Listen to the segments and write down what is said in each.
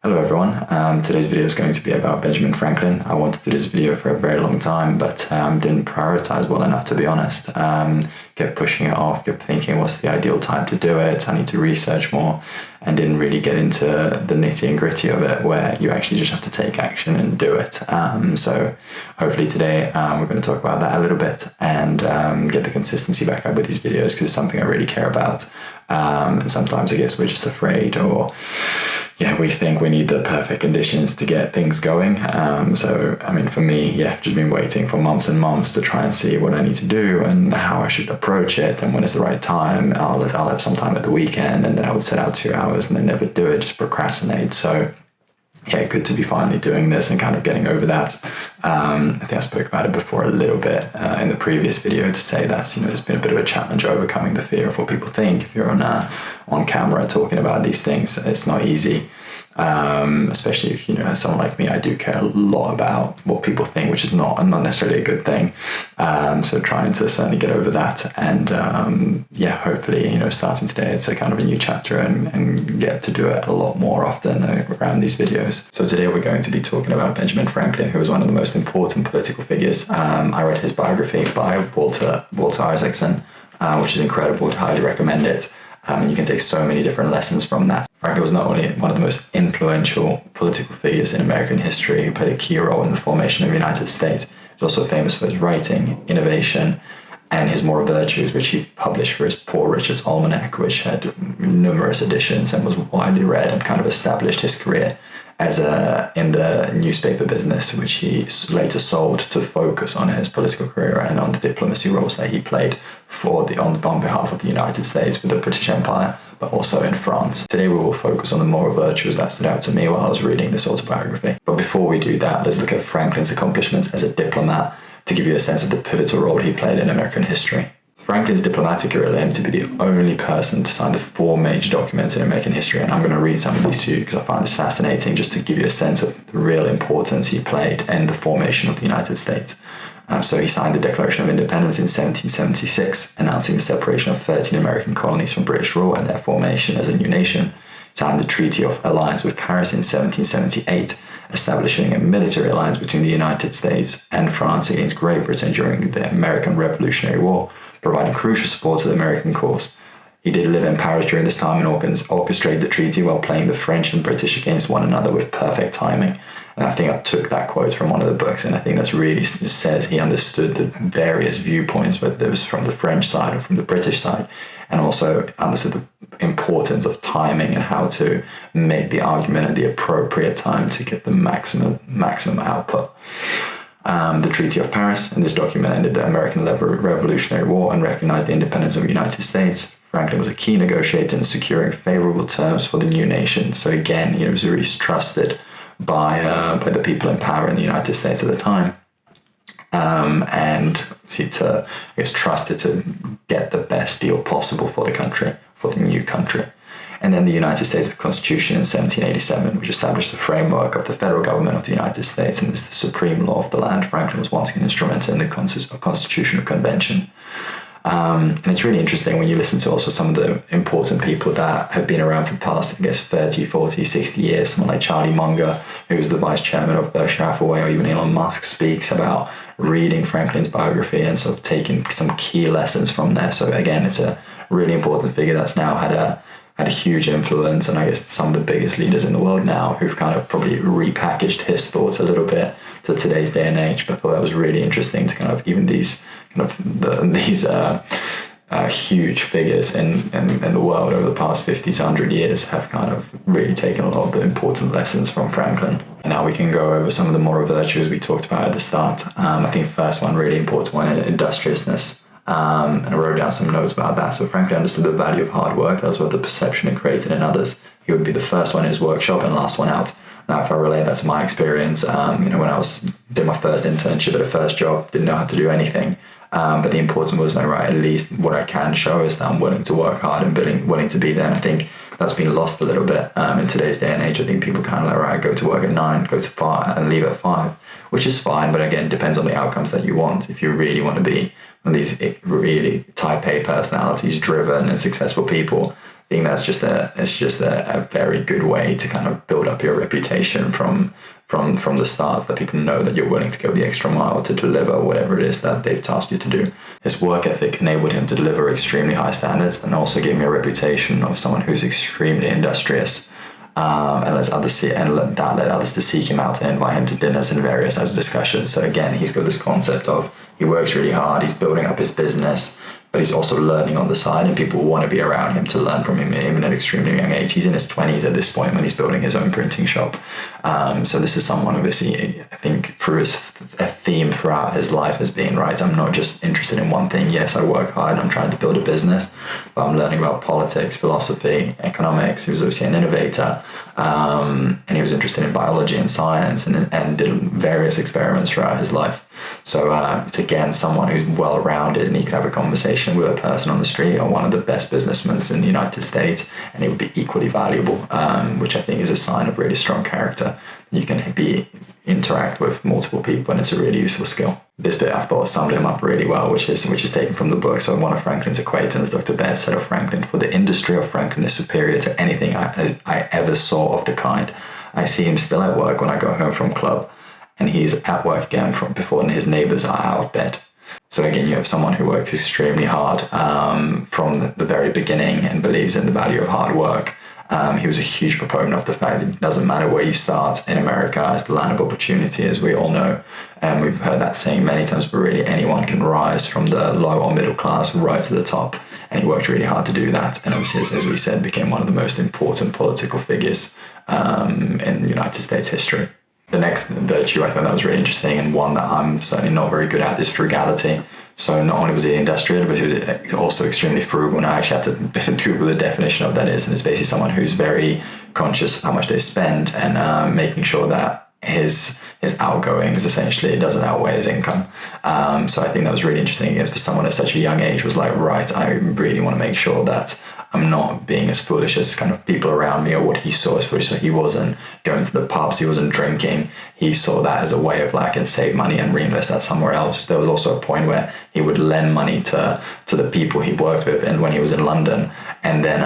Hello everyone, today's video is going to be about Benjamin Franklin. I wanted to do this video for a very long time, but didn't prioritize well enough, to be honest. Kept pushing it off, kept thinking what's the ideal time to do it, I need to research more, and didn't really get into the nitty and gritty of it where you actually just have to take action and do it. So hopefully today we're going to talk about that a little bit and get the consistency back up with these videos, because it's something I really care about. And sometimes I guess we're just afraid, or we think we need the perfect conditions to get things going. So, I mean, for me, just been waiting for months and months to try and see what I need to do and how I should approach it and when is the right time. I'll have some time at the weekend, and then I would set out 2 hours and then never do it, just procrastinate. So good to be finally doing this and kind of getting over that. I think I spoke about it before a little bit in the previous video, to say that it's been a bit of a challenge overcoming the fear of what people think. If you're on camera talking about these things, it's not easy. Especially if as someone like me, I do care a lot about what people think, which is not necessarily a good thing. So trying to certainly get over that, and hopefully starting today it's a kind of a new chapter and get to do it a lot more often around these videos. So today we're going to be talking about Benjamin Franklin, who was one of the most important political figures. I read his biography by Walter Isaacson, which is incredible. I'd highly recommend it. And you can take so many different lessons from that. Franklin was not only one of the most influential political figures in American history, he played a key role in the formation of the United States. He's also famous for his writing, innovation, and his moral virtues, which he published for his Poor Richard's Almanac, which had numerous editions and was widely read, and kind of established his career as in the newspaper business, which he later sold to focus on his political career and on the diplomacy roles that he played on behalf of the United States with the British Empire, but also in France. Today we will focus on the moral virtues that stood out to me while I was reading this autobiography. But before we do that, let's look at Franklin's accomplishments as a diplomat to give you a sense of the pivotal role he played in American history. Franklin's diplomatic career led him to be the only person to sign the 4 major documents in American history, and I'm going to read some of these to you because I find this fascinating, just to give you a sense of the real importance he played in the formation of the United States. So he signed the Declaration of Independence in 1776, announcing the separation of 13 American colonies from British rule and their formation as a new nation. He signed the Treaty of Alliance with Paris in 1778, establishing a military alliance between the United States and France against Great Britain during the American Revolutionary War, providing crucial support to the American cause. He did live in Paris during this time and orchestrated the treaty while playing the French and British against one another with perfect timing. And I think I took that quote from one of the books, and I think that's really says he understood the various viewpoints, whether it was from the French side or from the British side, and also understood the importance of timing and how to make the argument at the appropriate time to get the maximum output. The Treaty of Paris, and this document ended the American Revolutionary War and recognized the independence of the United States. Franklin was a key negotiator in securing favorable terms for the new nation. So again, he was really trusted by the people in power in the United States at the time, trusted to get the best deal possible for the country, for the new country. And then the United States Constitution in 1787, which established the framework of the federal government of the United States and is the supreme law of the land. Franklin was once an instrument in the Constitutional Convention. And it's really interesting when you listen to also some of the important people that have been around for the past, 30, 40, 60 years. Someone like Charlie Munger, who was the vice chairman of Berkshire Hathaway, or even Elon Musk, speaks about reading Franklin's biography and sort of taking some key lessons from there. So again, it's a really important figure that's now had a huge influence, and I guess some of the biggest leaders in the world now who've kind of probably repackaged his thoughts a little bit to today's day and age. But I thought that was really interesting to kind of even these huge figures in the world over the past 50 to 100 years have kind of really taken a lot of the important lessons from Franklin. And now we can go over some of the moral virtues we talked about at the start. I think the first one, really important one, industriousness. And I wrote down some notes about that. So Franklin understood the value of hard work as well as the perception it created in others. He would be the first one in his workshop and last one out. Now, if I relate that to my experience, when I did my first internship at a first job, didn't know how to do anything. But the important was, at least what I can show is that I'm willing to work hard and willing to be there. And I think that's been lost a little bit in today's day and age. I think people kind of go to work at 9, go to 5 and leave at 5, which is fine. But again, it depends on the outcomes that you want. If you really want to be one of these really type A personalities, driven and successful people, think that's just a very good way to kind of build up your reputation from the start, that people know that you're willing to go the extra mile to deliver whatever it is that they've tasked you to do. His work ethic enabled him to deliver extremely high standards, and also gave him a reputation of someone who's extremely industrious. And led others to seek him out and invite him to dinners and various other discussions. So again, he's got this concept of he works really hard, he's building up his business, but he's also learning on the side, and people want to be around him to learn from him, even at an extremely young age. He's in his 20s at this point when he's building his own printing shop. So this is someone, obviously, I think through a theme throughout his life has been, right, I'm not just interested in one thing. Yes, I work hard, I'm trying to build a business, but I'm learning about politics, philosophy, economics. He was obviously an innovator, and he was interested in biology and science, and did various experiments throughout his life. So it's again someone who's well-rounded, and he could have a conversation with a person on the street or one of the best businessmen in the United States, and it would be equally valuable, which I think is a sign of really strong character. You can interact with multiple people, and it's a really useful skill. This bit I thought summed him up really well, which is taken from the book. So one of Franklin's acquaintance, Dr. Baird, said of Franklin, "For the industry of Franklin is superior to anything I ever saw of the kind. I see him still at work when I go home from club, and he's at work again from before his neighbors are out of bed." So again, you have someone who works extremely hard from the very beginning and believes in the value of hard work. He was a huge proponent of the fact that it doesn't matter where you start in America, it's the land of opportunity, as we all know. And we've heard that saying many times, but really anyone can rise from the low or middle class right to the top. And he worked really hard to do that. And obviously, as we said, became one of the most important political figures in United States history. The next virtue I thought that was really interesting, and one that I'm certainly not very good at, is frugality. So not only was he industrious, but he was also extremely frugal. And I actually had to Google the definition of that is, and it's basically someone who's very conscious of how much they spend, and making sure that his outgoings essentially doesn't outweigh his income. So I think that was really interesting. Again, for someone at such a young age, was like, right, I really want to make sure that I'm not being as foolish as kind of people around me, or what he saw as foolish. So he wasn't going to the pubs, he wasn't drinking. He saw that as a way of like, and save money and reinvest that somewhere else. There was also a point where he would lend money to the people he worked with, and when he was in London, and then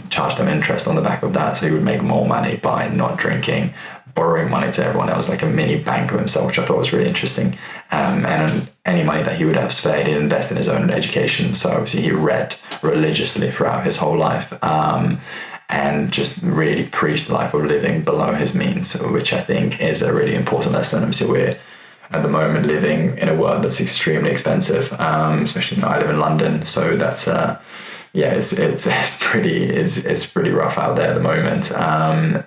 charge them interest on the back of that. So he would make more money by not drinking, borrowing money to everyone. That was like a mini bank of himself, which I thought was really interesting. And any money that he would have spared, he'd invest in his own education. So obviously he read religiously throughout his whole life, and just really preached the life of living below his means, which I think is a really important lesson. Obviously we're at the moment living in a world that's extremely expensive, especially I live in London, so that's it's pretty rough out there at the moment.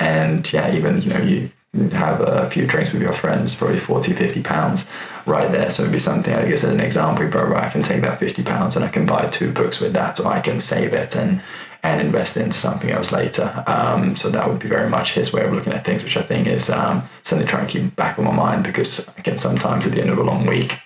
And yeah, even you have a few drinks with your friends, probably 40, 50 pounds right there. So it'd be something, I guess, as an example, I can take that 50 pounds and I can buy 2 books with that, or I can save it and invest into something else later. So that would be very much his way of looking at things, which I think is something trying to keep back of my mind, because again, sometimes at the end of a long week,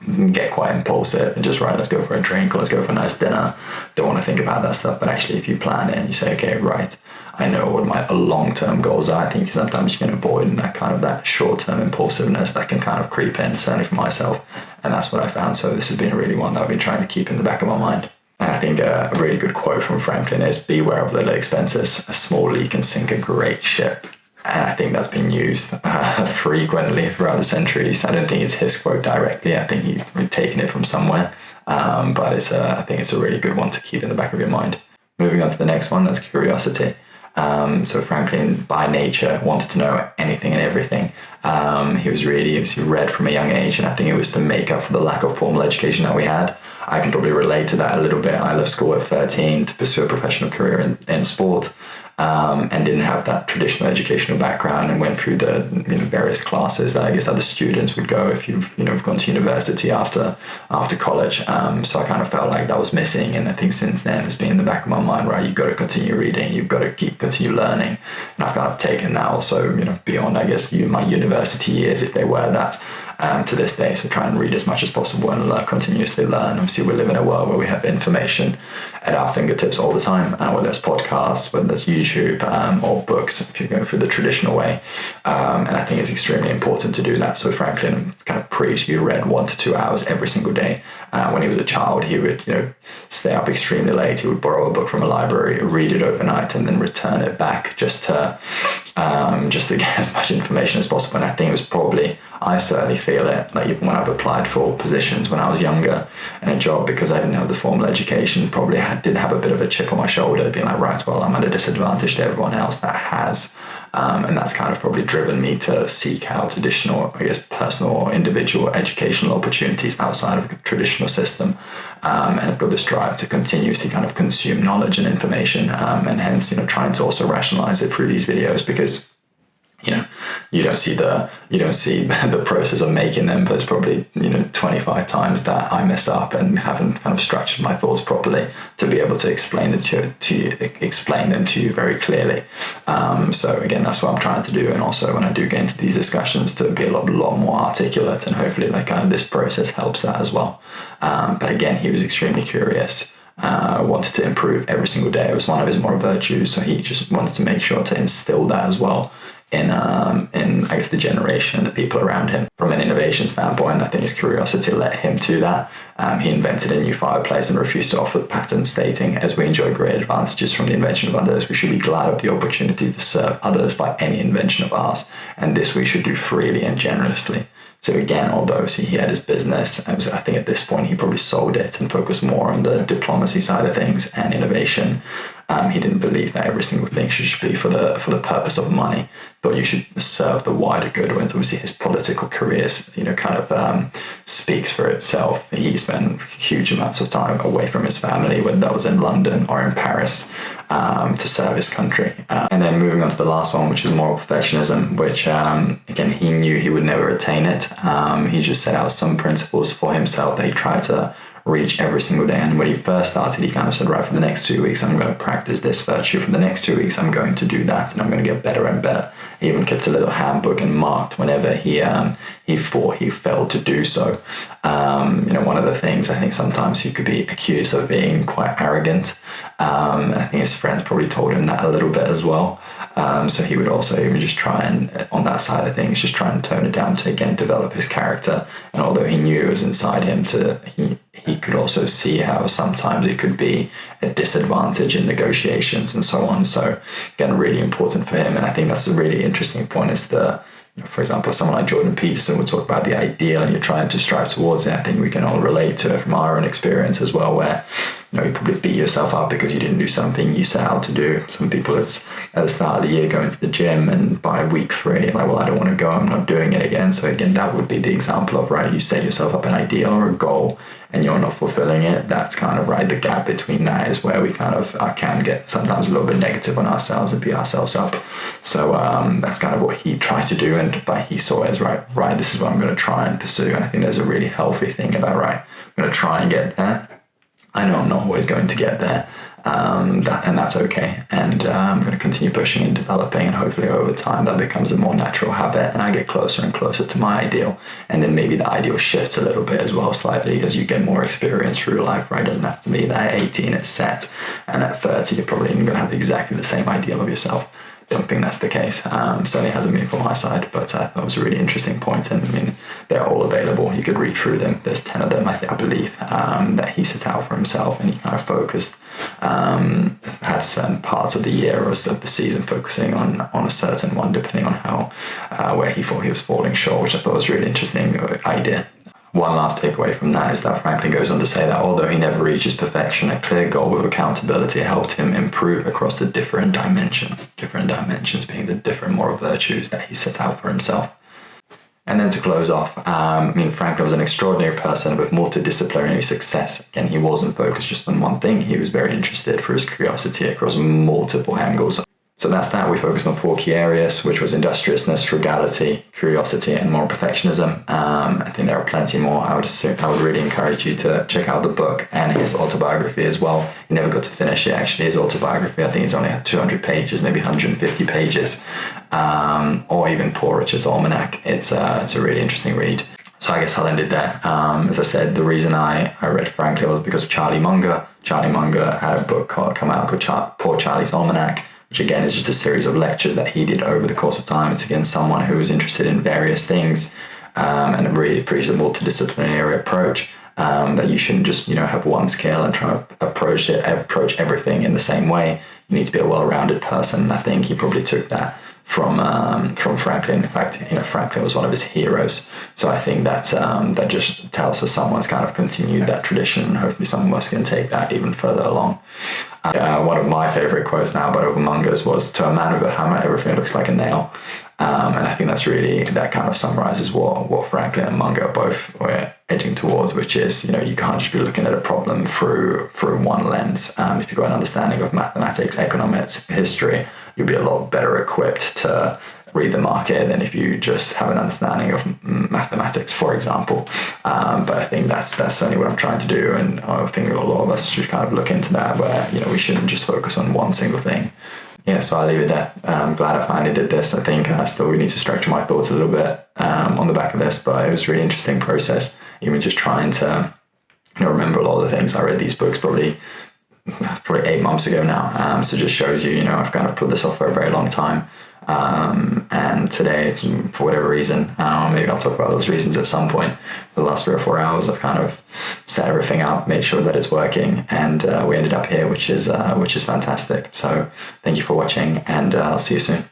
you can get quite impulsive and just, right, let's go for a drink, or let's go for a nice dinner. Don't want to think about that stuff. But actually, if you plan it and you say, okay, right, I know what my long-term goals are, I think sometimes you can avoid that short-term impulsiveness that can kind of creep in, certainly for myself. And that's what I found. So this has been really one that I've been trying to keep in the back of my mind. And I think a really good quote from Franklin is, beware of little expenses. A small leak can sink a great ship. And I think that's been used frequently throughout the centuries. I don't think it's his quote directly. I think he's taken it from somewhere. But I think it's a really good one to keep in the back of your mind. Moving on to the next one, that's curiosity. So Franklin, by nature, wanted to know anything and everything. He was really obviously read from a young age, and I think it was to make up for the lack of formal education that we had. I can probably relate to that a little bit. I left school at 13 to pursue a professional career in sport, and didn't have that traditional educational background, and went through the various classes that I guess other students would go if you've gone to university after college. So I kind of felt like that was missing, and I think since then it's been in the back of my mind, right, you've got to continue reading, you've got to continue learning, and I've kind of taken that also beyond, I guess, my university years, if they were that. to this day. So try and read as much as possible and continuously learn. Obviously, we live in a world where we have information at our fingertips all the time, whether it's podcasts, whether it's YouTube, or books, if you're going through the traditional way. And I think it's extremely important to do that. So Franklin kind of preached, he read 1 to 2 hours every single day. When he was a child, he would, stay up extremely late. He would borrow a book from a library, read it overnight, and then return it back just to get as much information as possible. And I think it was probably, I certainly feel it, like even when I've applied for positions when I was younger in a job, because I didn't have the formal education, probably did have a bit of a chip on my shoulder, being like, right, well, I'm at a disadvantage to everyone else that has. And that's kind of probably driven me to seek out additional, I guess, personal or individual educational opportunities outside of the traditional system. And I've got this drive to continuously kind of consume knowledge and information, and hence, trying to also rationalize it through these videos, because you don't see the process of making them, but it's probably 25 times that I mess up and haven't kind of structured my thoughts properly to be able to explain them to you very clearly. So again, that's what I'm trying to do, and also when I do get into these discussions, to be a lot more articulate, and hopefully this process helps that as well. But again, he was extremely curious. Wanted to improve every single day. It was one of his moral virtues, so he just wanted to make sure to instill that as well in I guess the generation, the people around him. From an innovation standpoint, I think his curiosity led him to that. He invented a new fireplace and refused to offer the patent, stating, "As we enjoy great advantages from the invention of others, we should be glad of the opportunity to serve others by any invention of ours, and this we should do freely and generously." So again, although he had his business, I think at this point he probably sold it and focused more on the diplomacy side of things and innovation. He didn't believe that every single thing should be for the purpose of money. Thought you should serve the wider good. When obviously his political careers, speaks for itself. He spent huge amounts of time away from his family, whether that was in London or in Paris, to serve his country. And then moving on to the last one, which is moral perfectionism, which again, he knew he would never attain it. He just set out some principles for himself that he tried to reach every single day. And when he first started, he kind of said, right, for the next 2 weeks, I'm going to practice this virtue. For the next 2 weeks, I'm going to do that, and I'm going to get better and better. He even kept a little handbook and marked whenever he thought he failed to do so. One of the things, I think sometimes he could be accused of being quite arrogant. And I think his friends probably told him that a little bit as well. So he would also even just try and, on that side of things, just try and tone it down to, again, develop his character. And although he knew it was inside him, he could also see how sometimes it could be a disadvantage in negotiations and so on. So again, really important for him. And I think that's a really interesting point, is for example, someone like Jordan Peterson would talk about the ideal and you're trying to strive towards it. I think we can all relate to it from our own experience as well, where you probably beat yourself up because you didn't do something you set out to do. Some people, it's at the start of the year going to the gym, and by week 3, like, well, I don't want to go, I'm not doing it again. So again, that would be the example of, right, you set yourself up an ideal or a goal and you're not fulfilling it. That's kind of, right, the gap between that is where we kind of can get sometimes a little bit negative on ourselves and beat ourselves up. So that's kind of what he tried to do, but he saw it as, right, this is what I'm going to try and pursue. And I think there's a really healthy thing about, right, I'm going to try and get there. I know I'm not always going to get there, and that's okay. And I'm going to continue pushing and developing, and hopefully over time that becomes a more natural habit, and I get closer and closer to my ideal. And then maybe the ideal shifts a little bit as well, slightly, as you get more experience through life, right? It doesn't have to be that at 18 it's set, and at 30 you're probably going to have exactly the same ideal of yourself. Don't think that's the case. Certainly hasn't been from my side, but I thought it was a really interesting point. And I mean, they're all available. You could read through them. There's 10 of them, I believe, that he set out for himself, and he kind of focused, had certain parts of the year or of the season focusing on a certain one, depending on how, where he thought he was falling short, which I thought was a really interesting idea. One last takeaway from that is that Franklin goes on to say that although he never reaches perfection, a clear goal with accountability helped him improve across the different dimensions being the different moral virtues that he set out for himself. And then to close off, Franklin was an extraordinary person with multidisciplinary success. Again, he wasn't focused just on one thing. He was very interested through his curiosity across multiple angles. So that's that. We focused on 4 key areas, which was industriousness, frugality, curiosity, and moral perfectionism. I think there are plenty more. I would really encourage you to check out the book and his autobiography as well. He never got to finish it, actually. His autobiography, I think it's only 200 pages, maybe 150 pages, or even Poor Richard's Almanac. It's a really interesting read. So I guess I'll end it there. As I said, the reason I read Franklin was because of Charlie Munger. Charlie Munger had a book come out called Poor Charlie's Almanac, which again is just a series of lectures that he did over the course of time. It's again someone who was interested in various things, and really preached the multidisciplinary approach. That you shouldn't just have one skill and try to approach everything in the same way. You need to be a well-rounded person. And I think he probably took that from Franklin. In fact, Franklin was one of his heroes. So I think that that just tells us someone's kind of continued that tradition. Hopefully, someone else can take that even further along. One of my favorite quotes now, but over Munger's, was, "To a man with a hammer, everything looks like a nail." And I think that kind of summarizes what Franklin and Munger both were edging towards, which is, you can't just be looking at a problem through one lens. If you've got an understanding of mathematics, economics, history, you'll be a lot better equipped to read the market than if you just have an understanding of mathematics, for example. But I think that's certainly what I'm trying to do, and I think a lot of us should kind of look into that, where we shouldn't just focus on one single thing. Yeah, so I'll leave it there. I'm glad I finally did this. I think still we need to structure my thoughts a little bit on the back of this, but it was a really interesting process, even just trying to remember a lot of the things. I read these books probably 8 months ago now, so it just shows you, I've kind of put this off for a very long time. And today, for whatever reason, maybe I'll talk about those reasons at some point. For the last 3 or 4 hours, I've kind of set everything up, made sure that it's working, and we ended up here, which is fantastic. So thank you for watching, and I'll see you soon.